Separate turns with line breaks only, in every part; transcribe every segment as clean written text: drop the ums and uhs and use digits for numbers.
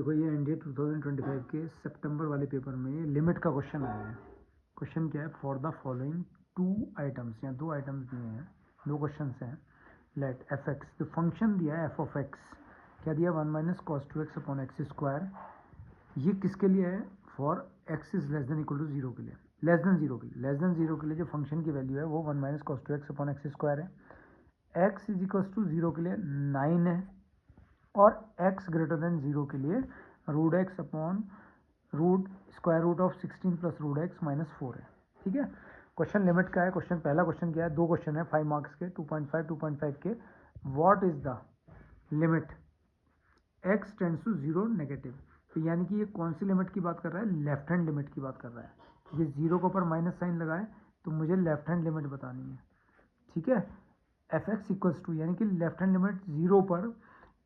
देखो ये एनडीए 2025 के सितंबर वाले पेपर में लिमिट का क्वेश्चन आया है। क्वेश्चन क्या है, for the following two items, या दो आइटम्स दिए हैं, दो क्वेश्चन हैं। लेट एफ एक्स, जो फंक्शन दिया है एफ ऑफ एक्स, क्या दिया, 1 minus cos two x upon x square. ये किसके लिए है, for X is less than equal to zero के लिए, लेस देन जीरो के लिए, लेस देन जीरो के लिए जो फंक्शन की वैल्यू है वो 1 minus cos two x upon x square है। X is equal to zero के लिए 9 है, और x ग्रेटर देन जीरो के लिए root X upon root square root of 16 plus root X minus 4 है। ठीक है, क्वेश्चन लिमिट का है। क्वेश्चन पहला क्वेश्चन क्या है, दो क्वेश्चन है 5 मार्क्स के, 2.5 के। What is the limit x tends to zero negative. तो यानी कि ये कौन सी लिमिट की बात कर रहा है, लेफ्ट हैंड लिमिट की बात कर रहा है। ये जीरो के ऊपर माइनस साइन लगाए तो मुझे लेफ्ट हैंड लिमिट बतानी है। ठीक है, एफ एक्स इक्वल्स टू, यानी कि लेफ्ट हैंड लिमिट जीरो पर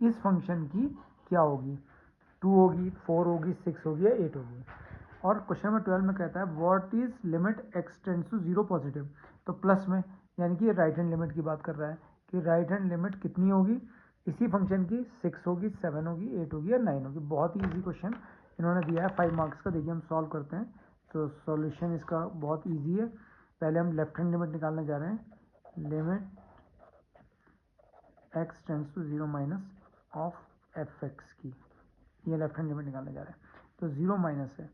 इस फंक्शन की क्या होगी, 2 होगी, 4 होगी, 6 होगी या 8 होगी। और क्वेश्चन नंबर 12 में कहता है what is limit x tends to zero positive, तो प्लस में, यानी कि राइट हैंड लिमिट की बात कर रहा है कि राइट हैंड लिमिट कितनी होगी इसी फंक्शन की, 6 होगी, 7 होगी, 8 होगी या 9 होगी। बहुत ही ईजी क्वेश्चन इन्होंने दिया है 5 मार्क्स का। देखिए हम सॉल्व करते हैं तो सॉल्यूशन इसका बहुत ईजी है। पहले हम लेफ्ट हैंड लिमिट निकालने जा रहे हैं, limit x tends to zero minus of F X की, ये लेफ्ट हैंड लिमिट निकालने जा रहे हैं। तो जीरो माइनस है,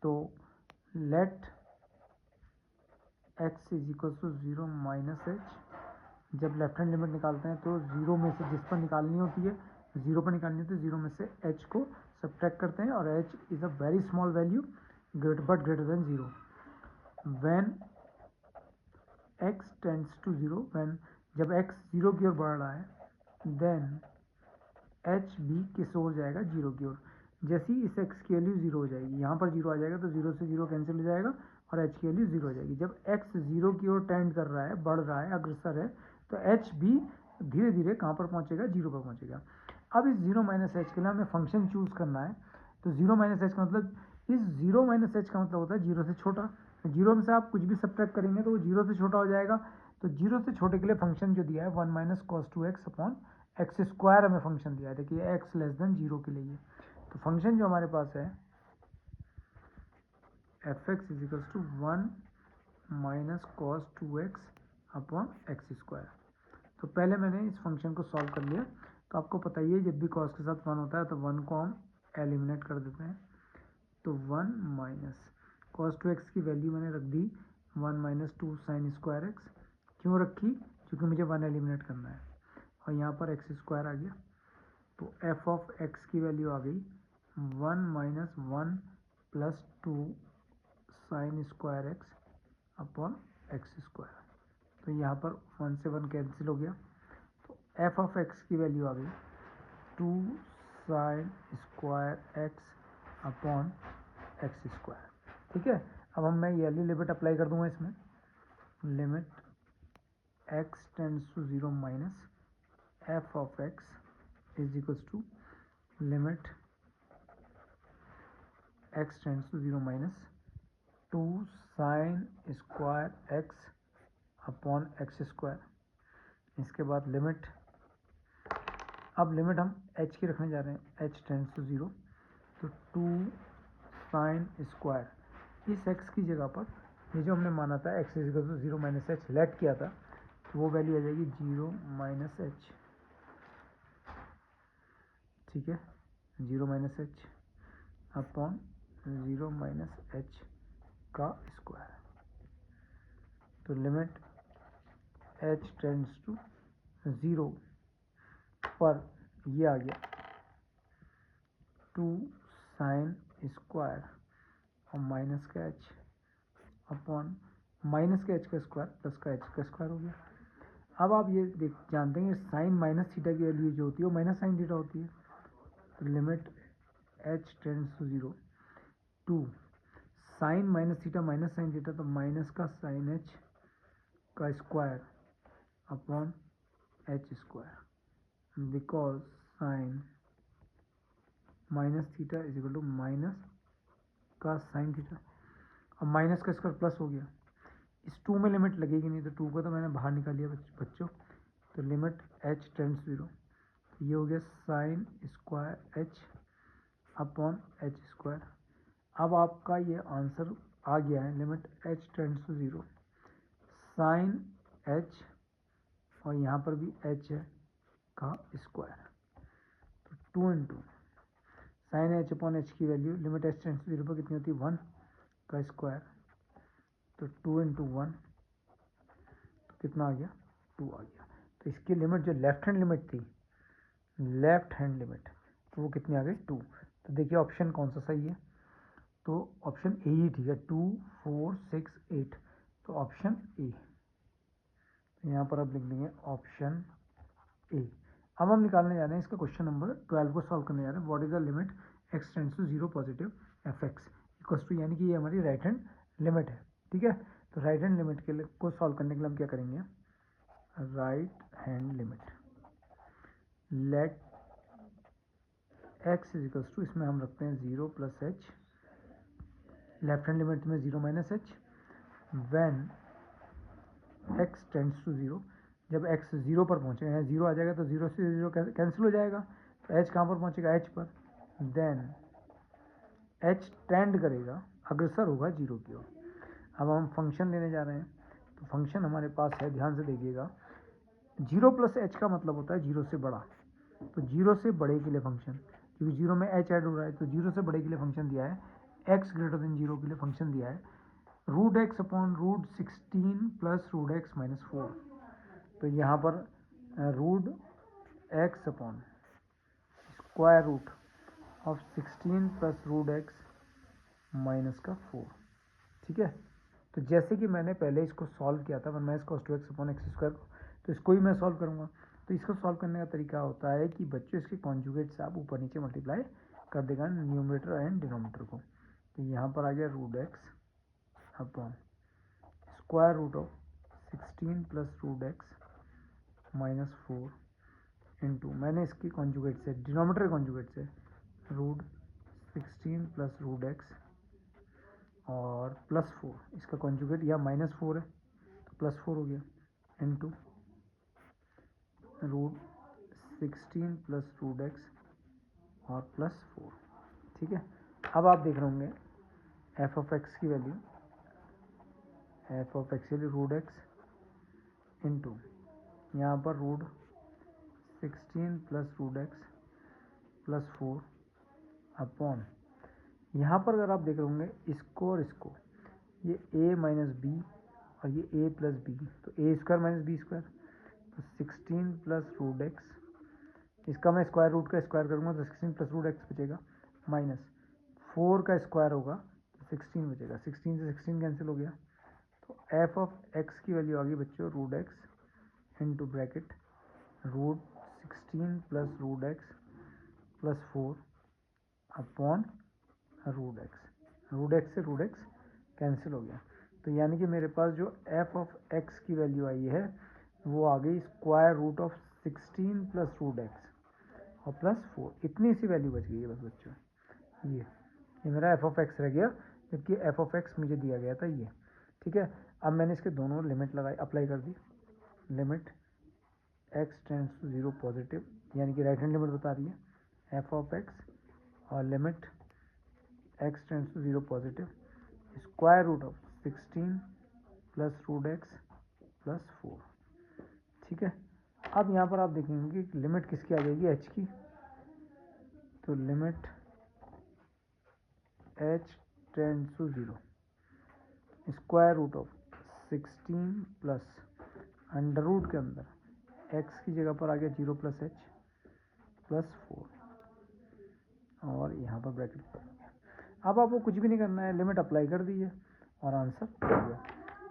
तो let X is equal to zero minus H. जब लेफ्ट हैंड लिमिट निकालते हैं तो जीरो में से जिस पर निकालनी होती है, जीरो पर निकालनी होती है, जीरो में से एच को सब्ट्रैक्ट करते हैं, और H is a very small value but greater than zero. When X tends to zero, when जब एक्स जीरो की ओर बढ़ रहा है, देन एच भी किस ओर जाएगा, जीरो की ओर। जैसे ही इस एक्स की वैल्यू जीरो हो जाएगी, यहाँ पर जीरो आ जाएगा तो जीरो से जीरो कैंसिल हो जाएगा और एच की वैल्यू जीरो हो जाएगी। जब एक्स जीरो की ओर टेंड कर रहा है, बढ़ रहा है, अग्रसर है, तो एच भी धीरे धीरे कहाँ पर पहुँचेगा, जीरो पर पहुँचेगा। अब इस जीरो माइनस एच के लिए हमें फंक्शन चूज करना है। तो जीरो माइनस एच का मतलब, इस जीरो माइनस एच का मतलब होता है जीरो से छोटा। जीरो में से आप कुछ भी सब्ट्रैक्ट करेंगे तो वो जीरो से छोटा हो जाएगा। तो जीरो से छोटे के लिए फंक्शन जो दिया है 1 minus cos two x upon x square हमें फंक्शन दिया है। देखिए एक्स लेस देन जीरो के लिए, तो फंक्शन जो हमारे पास है F X is equals to 1 minus cos two x upon x square. तो पहले मैंने इस फंक्शन को सॉल्व कर लिया। तो आपको पता ही है जब भी कॉस के साथ 1 होता है तो 1 को हम एलिमिनेट कर देते हैं। तो 1 माइनस कॉस टू एक्स की वैल्यू मैंने रख दी 1 minus two sign square x. क्यों रखी, क्योंकि मुझे 1 एलिमिनेट करना है, और यहाँ पर एक्स स्क्वायर आ गया। तो एफ ऑफ एक्स की वैल्यू आ गई 1 minus 1 plus two sign square X upon x square. तो यहाँ पर 1 से 1 कैंसिल हो गया। तो एफ ऑफ एक्स की वैल्यू आ गई 2 sine square X upon x square. ठीक है, अब मैं ये वाली लिमिट अप्लाई कर दूंगा इसमें, limit x tends to zero minus F of X is equals to limit x tends to zero minus 2 sine square X upon x square. इसके बाद लिमिट, अब लिमिट हम h की रखने जा रहे हैं, h टेंड्स टू जीरो, तो 2 साइन स्क्वायर, इस x की जगह पर ये जो हमने माना था x is equal to zero minus H let किया था, तो वो वैल्यू आ जाएगी जीरो माइनस एच। ठीक है, zero minus H upon zero minus H का स्क्वायर। तो limit h tends to zero पर ये आ गया 2 साइन स्क्वायर और माइनस का h अपॉन माइनस का h का स्क्वायर प्लस का h का स्क्वायर हो गया। अब आप ये जानते हैं साइन माइनस थीटा की वैल्यू जो होती है वो माइनस साइन थीटा होती है। तो limit h tends to zero two sine minus theta minus sine theta, तो माइनस का साइन h का square upon h square, because sine minus theta is equal to minus का साइन थीटा। अब minus का square plus हो गया, इस 2 में लिमिट लगेगी नहीं, तो 2 को तो मैंने बाहर निकाल लिया बच्चों। तो लिमिट h टेंड्स जीरो, तो ये हो गया sine square h upon H square. अब आपका ये आंसर आ गया है, limit H tends to 0 sine H, और यहाँ पर भी एच है का स्क्वायर, तो 2 into sine h upon h की value limit H tends to 0 पर कितनी होती है, 1 का स्क्वायर, तो 2 इंटू 1 तो कितना आ गया, 2 आ गया। तो इसकी लिमिट जो लेफ्ट हैंड लिमिट थी, लेफ्ट हैंड लिमिट, तो वो कितनी आ गई, 2। तो देखिए ऑप्शन कौन सा सही है, तो ऑप्शन ए ही ठीक है, 2 4 6 8, तो ऑप्शन ए। यहाँ पर आप लिख देंगे ऑप्शन ए। अब हम निकालने जा रहे हैं इसका क्वेश्चन नंबर 12 को सॉल्व करने जा रहे हैं। What is the limit x tends to 0 positive F X equals to, यानी कि ये हमारी राइट हैंड लिमिट है, ठीक है। तो राइट हैंड लिमिट के लिए को सॉल्व करने के लिए हम क्या करेंगे, right hand limit let X is equals to, इसमें हम रखते हैं 0 plus H, left hand limit में 0 minus H, when X tends to 0, जब x 0 पर पहुंचेगा, यहाँ 0 आ जाएगा तो 0 से 0 कैंसिल हो जाएगा, तो h कहाँ पर पहुंचेगा, h पर, देन h टेंड करेगा, अग्रसर होगा 0 की ओर। अब हम फंक्शन लेने जा रहे हैं, तो फंक्शन हमारे पास है, ध्यान से देखिएगा, 0 प्लस एच का मतलब होता है 0 से बड़ा, तो 0 से बड़े के लिए फंक्शन, क्योंकि 0 में h ऐड हो रहा है, तो 0 से बड़े के लिए फंक्शन दिया है, x ग्रेटर देन 0 के लिए फंक्शन दिया है root X upon root 16 plus root X minus 4। तो यहाँ पर root X upon square root of 16 plus root X minus का 4, ठीक है। तो जैसे कि मैंने पहले इसको सॉल्व किया था 1 minus cos 2x upon x square को, तो इसको ही मैं सॉल्व करूँगा। तो इसको सॉल्व करने का तरीका होता है कि बच्चों इसके कॉन्जुगेट से आप ऊपर नीचे मल्टीप्लाई कर देगा न्यूमरेटर एंड डिनोमिनेटर को। तो यहाँ पर आ गया root X upon square root of 16 plus root X minus 4 into, मैंने इसकी कॉन्जुगेट से, डिनोमिनेटर कॉन्जुगेट से रूट 16 प्लस रूट एक्स और प्लस 4, इसका कॉन्जुगेट या माइनस 4 है तो प्लस 4 हो गया, into root 16 plus root X और प्लस 4, ठीक है। अब आप देख रहे होंगे एफ ऑफ एक्स की value, F of X value root X into यहाँ पर root 16 plus root x plus 4 upon, यहाँ पर अगर आप देख रहे होंगे इसको और इसको, ये a माइनस बी और ये a प्लस बी, तो ए स्क्वायर माइनस बी स्क्वायर, तो 16 प्लस रूट एक्स, इसका मैं स्क्वायर रूट का स्क्वायर करूँगा तो 16 प्लस रूट एक्स बचेगा, माइनस 4 का स्क्वायर होगा तो 16 बचेगा, 16 से 16 कैंसिल हो गया। तो एफ ऑफ एक्स की वैल्यू आ गई बच्चों root X into bracket root 16 plus root x plus 4 upon root X से रूट एक्स कैंसिल हो गया। तो यानी कि मेरे पास जो एफ ऑफ एक्स की वैल्यू आई है वो आ गई square root of 16 plus root X और प्लस 4, इतनी सी वैल्यू बच गई है बस बच्चों। ये मेरा एफ ऑफ एक्स रह गया, जबकि एफ ऑफ एक्स मुझे दिया गया था ये, ठीक है। अब मैंने इसके दोनों लिमिट लगाई, अप्लाई कर दी, limit x tends to 0 positive, यानी कि राइट हैंड लिमिट बता रही है एफ ऑफ एक्स, और limit x tends to 0 positive square root of 16 plus root x plus 4, ठीक है। अब यहाँ पर आप देखेंगे कि लिमिट किसकी आ जाएगी, एच की, तो limit H tends to 0 square root of 16 plus under root के अंदर एक्स की जगह पर आ गया 0 प्लस एच प्लस 4, और यहाँ पर ब्रैकेट कर दिया। अब आपको कुछ भी नहीं करना है, लिमिट अप्लाई कर दीजिए और आंसर आ गया।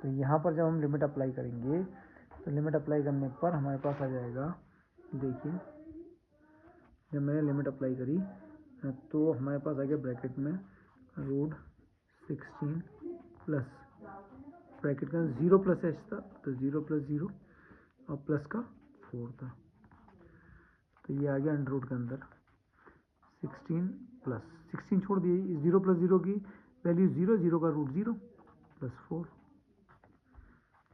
तो यहाँ पर जब हम लिमिट अप्लाई करेंगे तो लिमिट अप्लाई करने पर हमारे पास आ जाएगा, देखिए जब मैंने लिमिट अप्लाई करी तो हमारे पास आ गया ब्रैकेट में रूट 16 प्लस ब्रैकेट का 0 प्लस एच था, तो 0 प्लस 0 और प्लस का 4 था, तो ये आ गया अंडर रूट के अंदर 16 प्लस 16 छोड़ दिए, 0 प्लस 0 की वैल्यू 0, 0 का रूट 0 प्लस 4,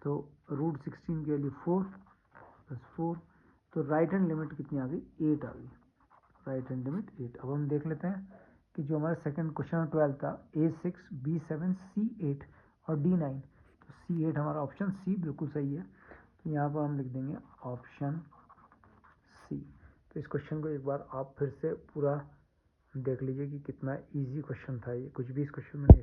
तो रूट 16 की वैल्यू 4 प्लस 4, तो राइट हैंड लिमिट कितनी आ गई, 8 आ गई, राइट हैंड लिमिट 8। अब हम देख लेते हैं कि जो हमारा सेकंड क्वेश्चन 12 था A6, B7, C8 और D9, तो C8 हमारा ऑप्शन सी बिल्कुल सही है। तो यहाँ पर हम लिख देंगे ऑप्शन सी। तो इस क्वेश्चन को एक बार आप फिर से पूरा देख लीजिए कि कितना इजी क्वेश्चन था ये, कुछ भी इस क्वेश्चन में नहीं